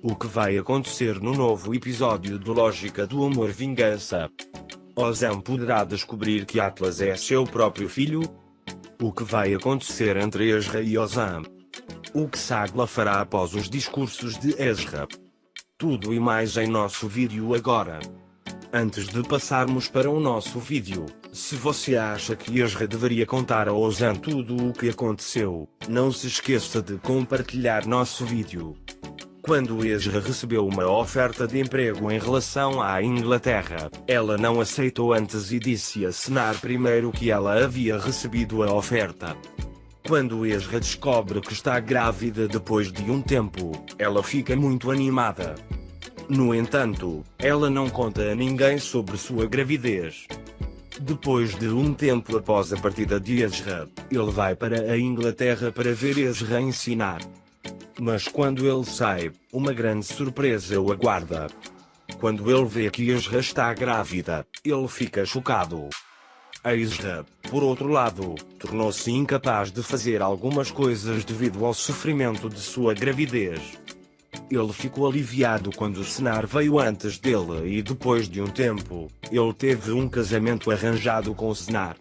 O que vai acontecer no novo episódio do Lógica do Amor Vingança? Ozan poderá descobrir que Atlas é seu próprio filho? O que vai acontecer entre Ezra e Ozan? O que Sagla fará após os discursos de Ezra? Tudo e mais em nosso vídeo agora. Antes de passarmos para o nosso vídeo, se você acha que Ezra deveria contar a Ozan tudo o que aconteceu, não se esqueça de compartilhar nosso vídeo. Quando Ezra recebeu uma oferta de emprego em relação à Inglaterra, ela não aceitou antes e disse a Senar primeiro que ela havia recebido a oferta. Quando Ezra descobre que está grávida depois de um tempo, ela fica muito animada. No entanto, ela não conta a ninguém sobre sua gravidez. Depois de um tempo após a partida de Ezra, ele vai para a Inglaterra para ver Ezra ensinar. Mas quando ele sai, uma grande surpresa o aguarda. Quando ele vê que Ezra está grávida, ele fica chocado. Ezra, por outro lado, tornou-se incapaz de fazer algumas coisas devido ao sofrimento de sua gravidez. Ele ficou aliviado quando Senar veio antes dele e depois de um tempo, ele teve um casamento arranjado com Senar.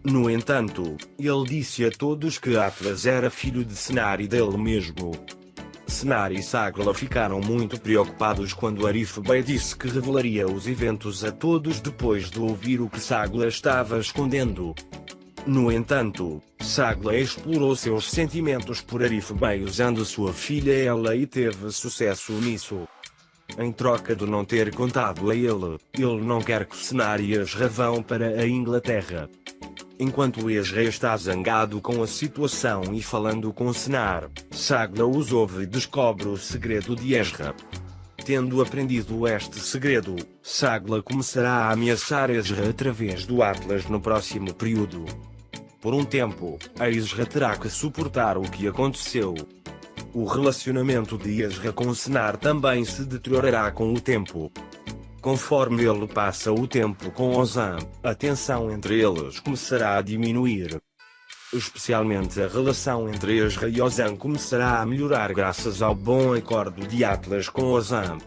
No entanto, ele disse a todos que Atlas era filho de Senar e dele mesmo. Senar e Sagla ficaram muito preocupados quando Arif Bey disse que revelaria os eventos a todos depois de ouvir o que Sagla estava escondendo. No entanto, Sagla explorou seus sentimentos por Arif Bey usando sua filha Ela e teve sucesso nisso. Em troca de não ter contado a ele não quer que Senar e Ezra vão para a Inglaterra. Enquanto Ezra está zangado com a situação e falando com Senar, Sagla os ouve e descobre o segredo de Ezra. Tendo aprendido este segredo, Sagla começará a ameaçar Ezra através do Atlas no próximo período. Por um tempo, Ezra terá que suportar o que aconteceu. O relacionamento de Ezra com Senar também se deteriorará com o tempo. Conforme ele passa o tempo com Ozan, a tensão entre eles começará a diminuir. Especialmente a relação entre Ezra e Ozan começará a melhorar graças ao bom acordo de Atlas com Ozan.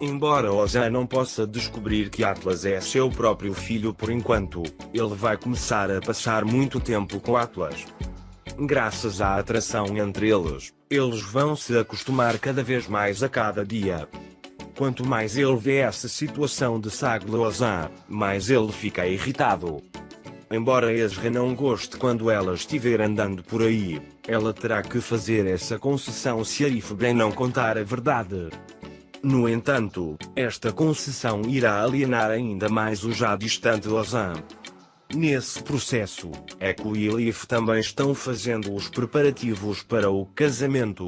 Embora Ozan não possa descobrir que Atlas é seu próprio filho por enquanto, ele vai começar a passar muito tempo com Atlas. Graças à atração entre eles vão se acostumar cada vez mais a cada dia. Quanto mais ele vê essa situação de Sagla Ozan, mais ele fica irritado. Embora Ezra não goste quando ela estiver andando por aí, ela terá que fazer essa concessão se Arif Bey não contar a verdade. No entanto, esta concessão irá alienar ainda mais o já distante Ozan. Nesse processo, Echo e Elif também estão fazendo os preparativos para o casamento.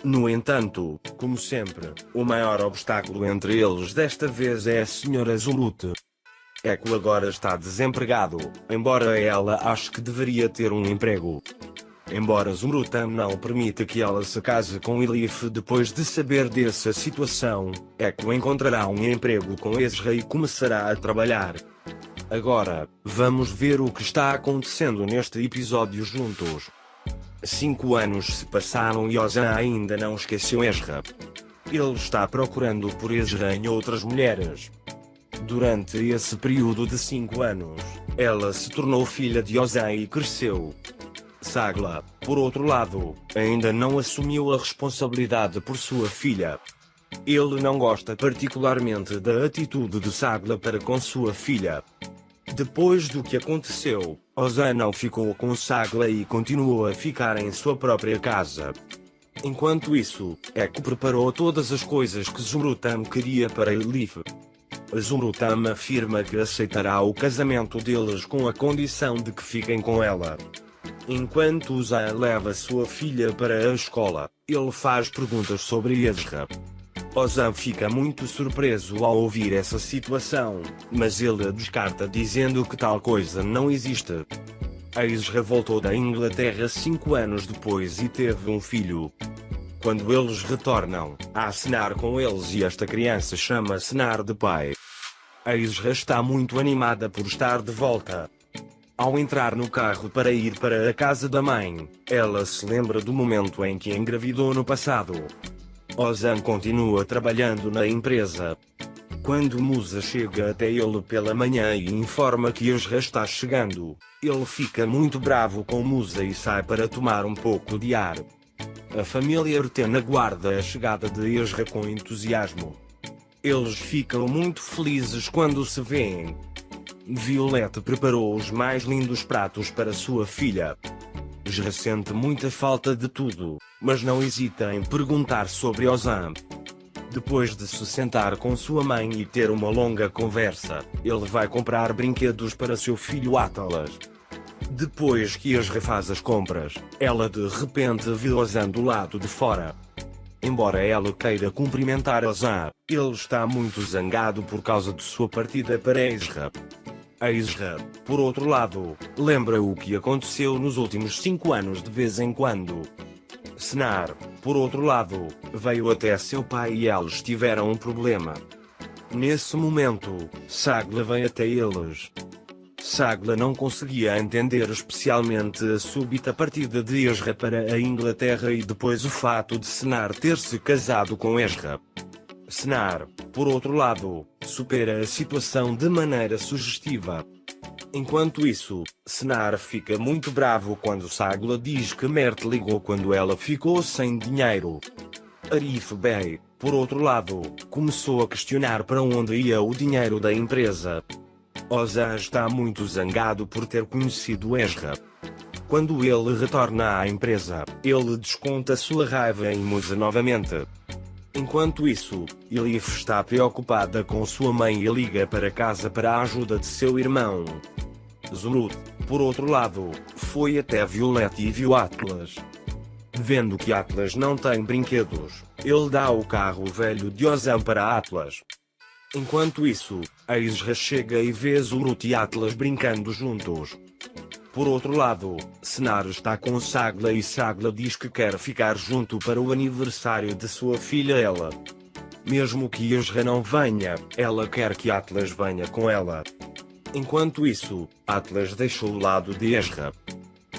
No entanto, como sempre, o maior obstáculo entre eles desta vez é a Sra. Zumrutte. Echo agora está desempregado, embora ela ache que deveria ter um emprego. Embora Zumrutte não permita que ela se case com Elif depois de saber dessa situação, Echo encontrará um emprego com Ezra e começará a trabalhar. Agora, vamos ver o que está acontecendo neste episódio juntos. 5 anos se passaram e Ozan ainda não esqueceu Ezra. Ele está procurando por Ezra em outras mulheres. Durante esse período de 5 anos, ela se tornou filha de Ozan e cresceu. Sagla, por outro lado, ainda não assumiu a responsabilidade por sua filha. Ele não gosta particularmente da atitude de Sagla para com sua filha. Depois do que aconteceu, Ozan não ficou com Sagla e continuou a ficar em sua própria casa. Enquanto isso, Echo preparou todas as coisas que Zumrutte queria para Elif. Zumrutte afirma que aceitará o casamento deles com a condição de que fiquem com ela. Enquanto Ozan leva sua filha para a escola, ele faz perguntas sobre Ezra. Ozan fica muito surpreso ao ouvir essa situação, mas ele a descarta dizendo que tal coisa não existe. Ezra voltou da Inglaterra 5 anos depois e teve um filho. Quando eles retornam, há Senar com eles e esta criança chama Senar de pai. Ezra está muito animada por estar de volta. Ao entrar no carro para ir para a casa da mãe, ela se lembra do momento em que engravidou no passado. Ozan continua trabalhando na empresa. Quando Musa chega até ele pela manhã e informa que Ezra está chegando, ele fica muito bravo com Musa e sai para tomar um pouco de ar. A família Erten aguarda a chegada de Ezra com entusiasmo. Eles ficam muito felizes quando se veem. Violette preparou os mais lindos pratos para sua filha. Ezra sente muita falta de tudo, mas não hesita em perguntar sobre Ozan. Depois de se sentar com sua mãe e ter uma longa conversa, ele vai comprar brinquedos para seu filho Atlas. Depois que Ezra faz as compras, ela de repente vê Ozan do lado de fora. Embora ela queira cumprimentar Ozan, ele está muito zangado por causa de sua partida para Ezra. Ezra, por outro lado, lembra o que aconteceu nos últimos 5 anos de vez em quando. Senar, por outro lado, veio até seu pai e eles tiveram um problema. Nesse momento, Sagla vem até eles. Sagla não conseguia entender especialmente a súbita partida de Ezra para a Inglaterra e depois o fato de Senar ter se casado com Ezra. Senar, por outro lado, supera a situação de maneira sugestiva. Enquanto isso, Senar fica muito bravo quando Sagla diz que Mert ligou quando ela ficou sem dinheiro. Arif Bey, por outro lado, começou a questionar para onde ia o dinheiro da empresa. Ozan está muito zangado por ter conhecido Ezra. Quando ele retorna à empresa, ele desconta sua raiva em Musa novamente. Enquanto isso, Elif está preocupada com sua mãe e liga para casa para a ajuda de seu irmão. Zumrud, por outro lado, foi até Violette e viu Atlas. Vendo que Atlas não tem brinquedos, ele dá o carro velho de Ozan para Atlas. Enquanto isso, Ezra chega e vê Zumrud e Atlas brincando juntos. Por outro lado, Senar está com Sagla e Sagla diz que quer ficar junto para o aniversário de sua filha Ela. Mesmo que Ezra não venha, ela quer que Atlas venha com ela. Enquanto isso, Atlas deixa o lado de Ezra.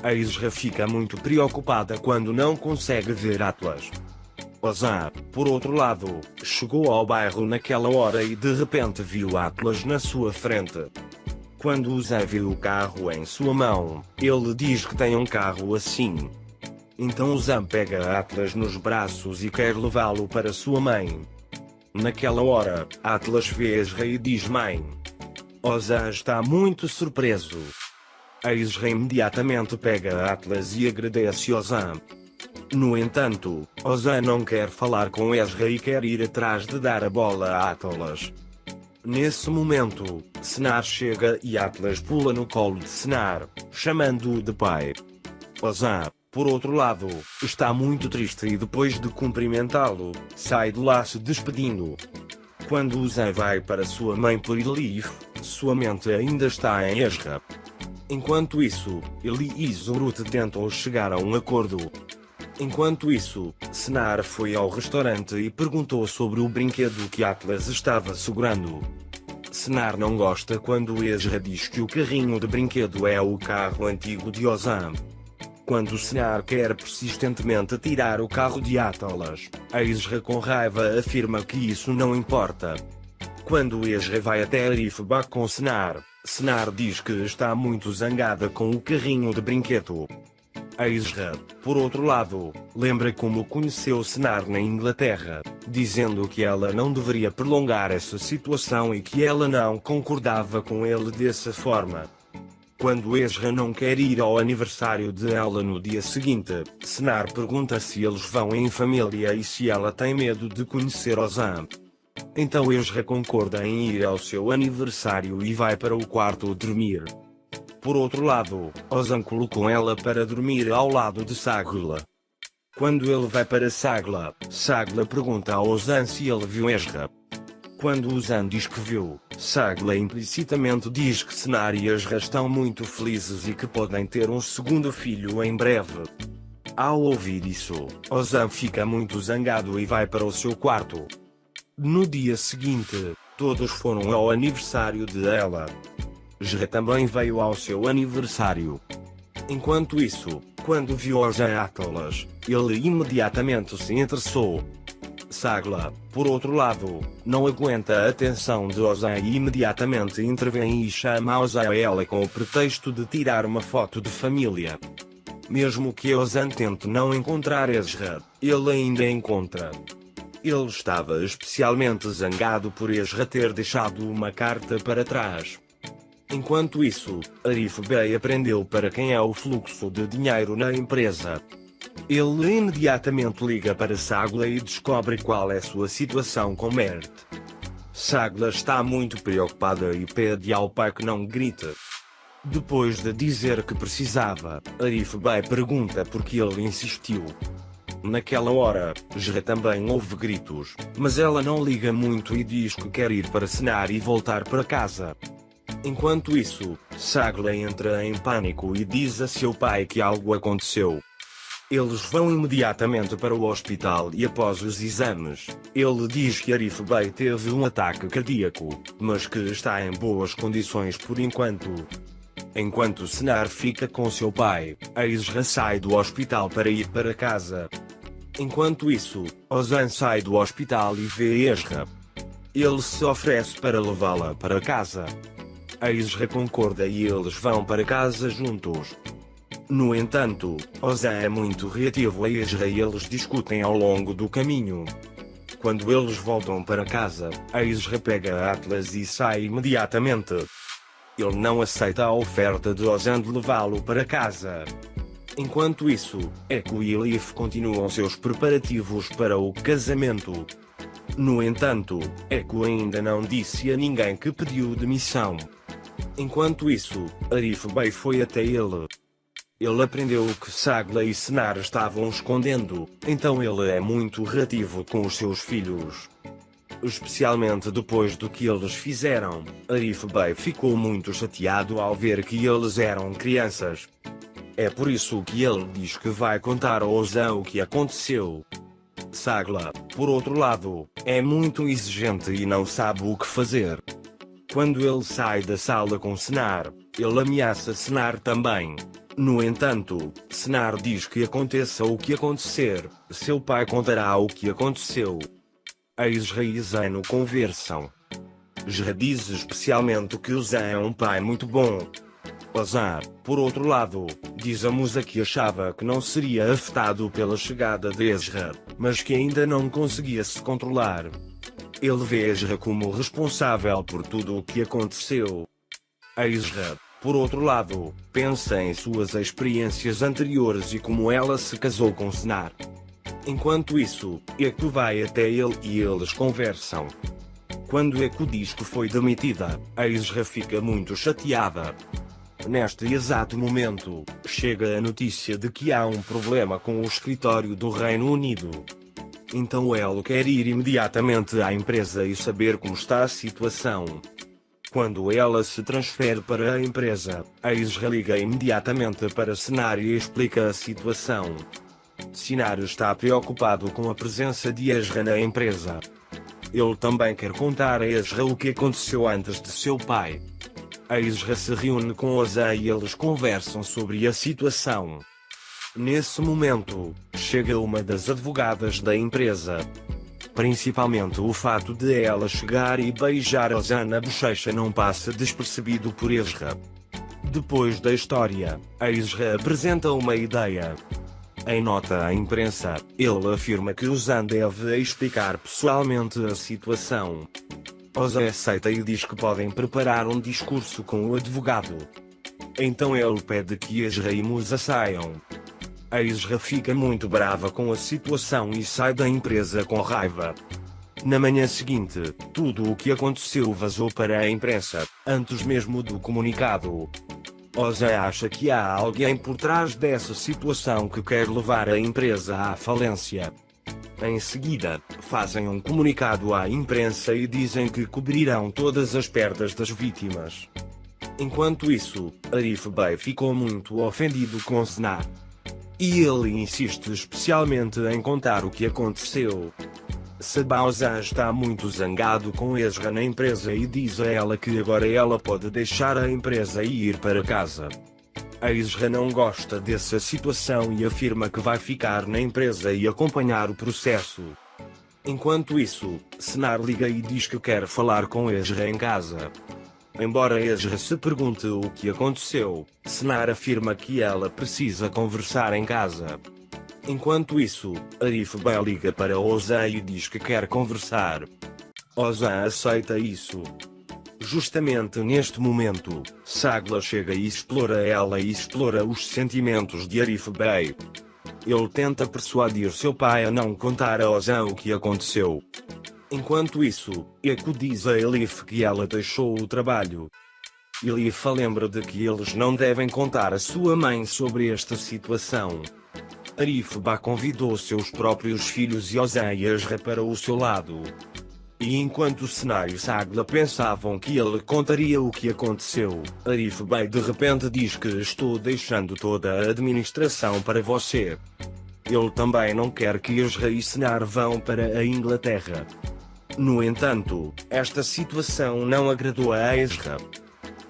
Ezra fica muito preocupada quando não consegue ver Atlas. Ozan, por outro lado, chegou ao bairro naquela hora e de repente viu Atlas na sua frente. Quando Ozan viu o carro em sua mão, ele diz que tem um carro assim. Então Ozan pega Atlas nos braços e quer levá-lo para sua mãe. Naquela hora, Atlas vê Ezra e diz: "Mãe." Ozan está muito surpreso. Ezra imediatamente pega Atlas e agradece Ozan. No entanto, Ozan não quer falar com Ezra e quer ir atrás de dar a bola a Atlas. Nesse momento, Senar chega e Atlas pula no colo de Senar, chamando-o de pai. Ozan, por outro lado, está muito triste e depois de cumprimentá-lo, sai de lá se despedindo. Quando Ozan vai para sua mãe por Elif, sua mente ainda está em Ezra. Enquanto isso, Eli e Zumrud tentam chegar a um acordo. Enquanto isso, Senar foi ao restaurante e perguntou sobre o brinquedo que Atlas estava segurando. Senar não gosta quando Ezra diz que o carrinho de brinquedo é o carro antigo de Ozan. Quando Senar quer persistentemente tirar o carro de Atlas, Ezra com raiva afirma que isso não importa. Quando Ezra vai até Arifba com Senar, Senar diz que está muito zangada com o carrinho de brinquedo. Ezra, por outro lado, lembra como conheceu Senar na Inglaterra, dizendo que ela não deveria prolongar essa situação e que ela não concordava com ele dessa forma. Quando Ezra não quer ir ao aniversário de ela no dia seguinte, Senar pergunta se eles vão em família e se ela tem medo de conhecer Ozan. Então Ezra concorda em ir ao seu aniversário e vai para o quarto dormir. Por outro lado, Ozan colocou ela para dormir ao lado de Sagla. Quando ele vai para Sagla, Sagla pergunta a Ozan se ele viu Ezra. Quando Ozan diz que viu, Sagla implicitamente diz que Senar e Ezra estão muito felizes e que podem ter um segundo filho em breve. Ao ouvir isso, Ozan fica muito zangado e vai para o seu quarto. No dia seguinte, todos foram ao aniversário de Ela. Ezra também veio ao seu aniversário. Enquanto isso, quando viu Ozan Atlas, ele imediatamente se interessou. Sagla, por outro lado, não aguenta a atenção de Ozan e imediatamente intervém e chama Ozan a ela com o pretexto de tirar uma foto de família. Mesmo que Ozan tente não encontrar Ezra, ele ainda encontra. Ele estava especialmente zangado por Ezra ter deixado uma carta para trás. Enquanto isso, Arif Bey aprendeu para quem é o fluxo de dinheiro na empresa. Ele imediatamente liga para Sagla e descobre qual é sua situação com Mert. Sagla está muito preocupada e pede ao pai que não grite. Depois de dizer que precisava, Arif Bey pergunta por que ele insistiu. Naquela hora, Ezra também ouve gritos, mas ela não liga muito e diz que quer ir para cenar e voltar para casa. Enquanto isso, Sagla entra em pânico e diz a seu pai que algo aconteceu. Eles vão imediatamente para o hospital e após os exames, ele diz que Arif Bey teve um ataque cardíaco, mas que está em boas condições por enquanto. Enquanto Senar fica com seu pai, Ezra sai do hospital para ir para casa. Enquanto isso, Ozan sai do hospital e vê Ezra. Ele se oferece para levá-la para casa. Ezra concorda e eles vão para casa juntos. No entanto, Ozan é muito reativo a Ezra e eles discutem ao longo do caminho. Quando eles voltam para casa, Ezra pega Atlas e sai imediatamente. Ele não aceita a oferta de Ozan de levá-lo para casa. Enquanto isso, Echo e Leaf continuam seus preparativos para o casamento. No entanto, Echo ainda não disse a ninguém que pediu demissão. Enquanto isso, Arif Bey foi até ele. Ele aprendeu o que Sagla e Senar estavam escondendo, então ele é muito reativo com os seus filhos. Especialmente depois do que eles fizeram, Arif Bey ficou muito chateado ao ver que eles eram crianças. É por isso que ele diz que vai contar a Ozan o que aconteceu. Sagla, por outro lado, é muito exigente e não sabe o que fazer. Quando ele sai da sala com Senar, ele ameaça Senar também. No entanto, Senar diz que aconteça o que acontecer, seu pai contará o que aconteceu. Ezra e Zeno conversam. Ezra diz especialmente que Ozan é um pai muito bom. Ozan, por outro lado, diz a Musa que achava que não seria afetado pela chegada de Ezra, mas que ainda não conseguia se controlar. Ele vê Ezra como responsável por tudo o que aconteceu. Ezra, por outro lado, pensa em suas experiências anteriores e como ela se casou com Senar. Enquanto isso, Echo vai até ele e eles conversam. Quando Echo diz que foi demitida, Ezra fica muito chateada. Neste exato momento, chega a notícia de que há um problema com o escritório do Reino Unido. Então ela quer ir imediatamente à empresa e saber como está a situação. Quando ela se transfere para a empresa, Ezra liga imediatamente para Senar e explica a situação. Senar está preocupado com a presença de Ezra na empresa. Ele também quer contar a Ezra o que aconteceu antes de seu pai. Ezra se reúne com Ozan e eles conversam sobre a situação. Nesse momento, chega uma das advogadas da empresa. Principalmente o fato de ela chegar e beijar Ozan na bochecha não passa despercebido por Ezra. Depois da história, Ezra apresenta uma ideia. Em nota à imprensa, ele afirma que Ozan deve explicar pessoalmente a situação. Ozan aceita e diz que podem preparar um discurso com o advogado. Então ele pede que Ezra e Musa saiam. Ezra fica muito brava com a situação e sai da empresa com raiva. Na manhã seguinte, tudo o que aconteceu vazou para a imprensa, antes mesmo do comunicado. Ozan acha que há alguém por trás dessa situação que quer levar a empresa à falência. Em seguida, fazem um comunicado à imprensa e dizem que cobrirão todas as perdas das vítimas. Enquanto isso, Arif Bey ficou muito ofendido com Senar. E ele insiste especialmente em contar o que aconteceu. Ozan está muito zangado com Ezra na empresa e diz a ela que agora ela pode deixar a empresa e ir para casa. Ezra não gosta dessa situação e afirma que vai ficar na empresa e acompanhar o processo. Enquanto isso, Senar liga e diz que quer falar com Ezra em casa. Embora Ezra se pergunte o que aconteceu, Senar afirma que ela precisa conversar em casa. Enquanto isso, Arif Bey liga para Ozan e diz que quer conversar. Ozan aceita isso. Justamente neste momento, Sagla chega e explora ela e explora os sentimentos de Arif Bey. Ele tenta persuadir seu pai a não contar a Ozan o que aconteceu. Enquanto isso, Eko diz a Elif que ela deixou o trabalho. Elif lembra de que eles não devem contar a sua mãe sobre esta situação. Arif Bey convidou seus próprios filhos e Ozan e Ezra para o seu lado. E enquanto Senar e Sagla pensavam que ele contaria o que aconteceu, Arif Bey de repente diz que estou deixando toda a administração para você. Ele também não quer que Ezra e Senar vão para a Inglaterra. No entanto, esta situação não agradou a Ezra.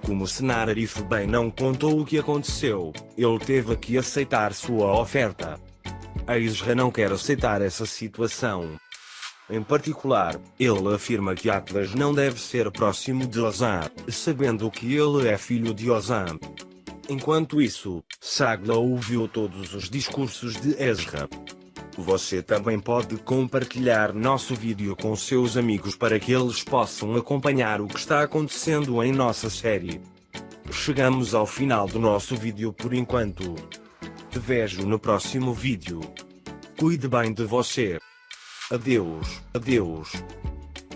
Como Senar Arif Bey não contou o que aconteceu, ele teve que aceitar sua oferta. A Ezra não quer aceitar essa situação. Em particular, ele afirma que Atlas não deve ser próximo de Ozan, sabendo que ele é filho de Ozan. Enquanto isso, Sagla ouviu todos os discursos de Ezra. Você também pode compartilhar nosso vídeo com seus amigos para que eles possam acompanhar o que está acontecendo em nossa série. Chegamos ao final do nosso vídeo por enquanto. Te vejo no próximo vídeo. Cuide bem de você. Adeus, adeus.